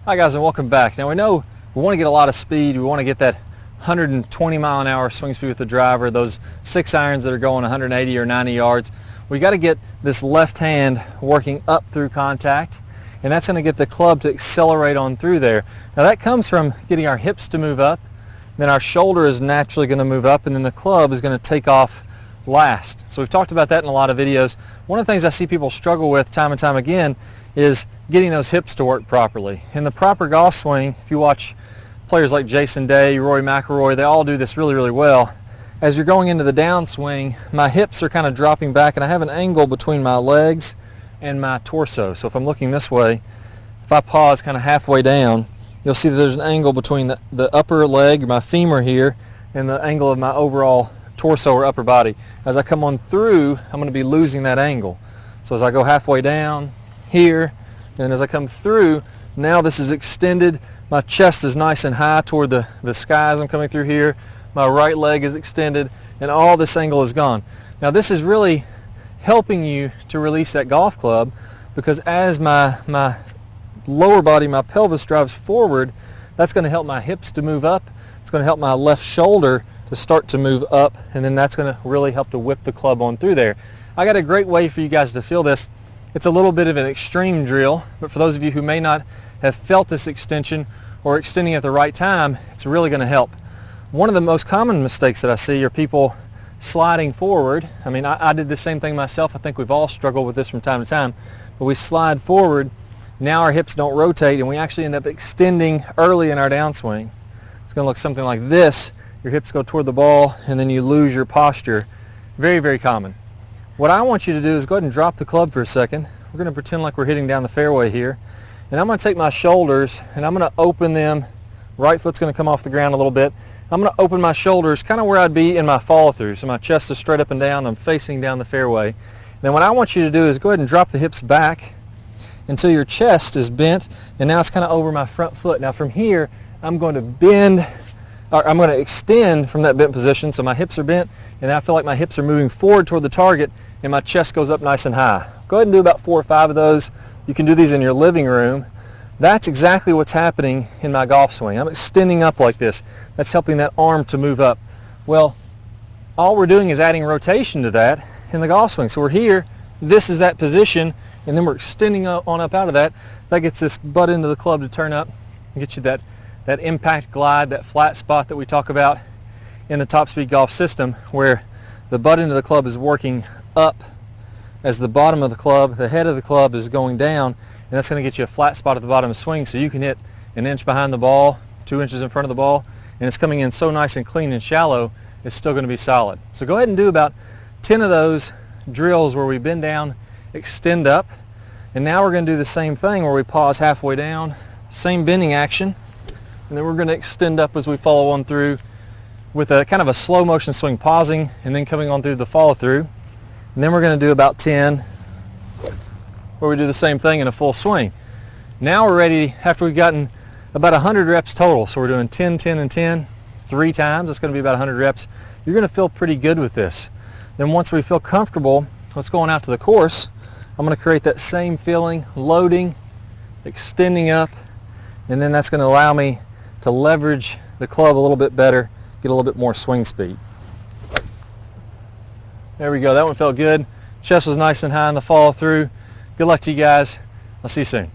Hi guys, and welcome back. Now we know we want to get a lot of speed. We want to get that 120 mile an hour swing speed with the driver, those 6 irons that are going 180 or 90 yards. We got to get this left hand working up through contact, and that's going to get the club to accelerate on through there. Now that comes from getting our hips to move up, then our shoulder is naturally going to move up, and then the club is going to take off last. So we've talked about that in a lot of videos. One of the things I see people struggle with time and time again is getting those hips to work properly. In the proper golf swing, if you watch players like Jason Day, Rory McIlroy, they all do this really well. As you're going into the downswing, my hips are kind of dropping back, and I have an angle between my legs and my torso. So if I'm looking this way, if I pause kind of halfway down, you'll see that there's an angle between the upper leg, my femur here, and the angle of my overall torso or upper body. As I come on through, I'm going to be losing that angle. So as I go halfway down here, and as I come through, now this is extended. My chest is nice and high toward the sky as I'm coming through here. My right leg is extended, and all this angle is gone. Now this is really helping you to release that golf club, because as my lower body, my pelvis drives forward, that's going to help my hips to move up. It's going to help my left shoulder to start to move up, and then that's going to really help to whip the club on through there. I got a great way for you guys to feel this. It's a little bit of an extreme drill, but for those of you who may not have felt this extension or extending at the right time, it's really going to help. One of the most common mistakes that I see are people sliding forward. I mean, I did the same thing myself. I think we've all struggled with this from time to time, but we slide forward. Now our hips don't rotate, and we actually end up extending early in our downswing. It's going to look something like this. Your hips go toward the ball, and then you lose your posture. Very common. What I want you to do is go ahead and drop the club for a second. We're going to pretend like we're hitting down the fairway here. And I'm going to take my shoulders, and I'm going to open them. Right foot's going to come off the ground a little bit. I'm going to open my shoulders kind of where I'd be in my follow through. So my chest is straight up and down. I'm facing down the fairway. Then what I want you to do is go ahead and drop the hips back until your chest is bent, and now it's kind of over my front foot. Now from here, I'm going to bend, or I'm going to extend from that bent position. So my hips are bent, and I feel like my hips are moving forward toward the target, and my chest goes up nice and high. Go ahead and do about 4 or 5 of those. You can do these in your living room. That's exactly what's happening in my golf swing. I'm extending up like this. That's helping that arm to move up. Well, all we're doing is adding rotation to that in the golf swing. So we're here, this is that position, and then we're extending on up out of that. That gets this butt end of the club to turn up and get you that impact glide, that flat spot that we talk about in the Top Speed Golf system, where the butt end of the club is working up as the bottom of the club, the head of the club is going down, and that's going to get you a flat spot at the bottom of the swing, so you can hit 1 inch behind the ball, 2 inches in front of the ball, and it's coming in so nice and clean and shallow, it's still going to be solid. So go ahead and do about 10 of those drills where we bend down, extend up, and now we're going to do the same thing where we pause halfway down, same bending action, and then we're going to extend up as we follow on through with a kind of a slow motion swing, pausing and then coming on through the follow through. And then we're going to do about 10 where we do the same thing in a full swing. Now we're ready after we've gotten about 100 reps total. So we're doing 10, 10, and 10 3 times. It's going to be about 100 reps. You're going to feel pretty good with this. Then once we feel comfortable, let's go on out to the course. I'm going to create that same feeling, loading, extending up, and then that's going to allow me to leverage the club a little bit better, get a little bit more swing speed. There we go. That one felt good. Chest was nice and high in the follow through. Good luck to you guys. I'll see you soon.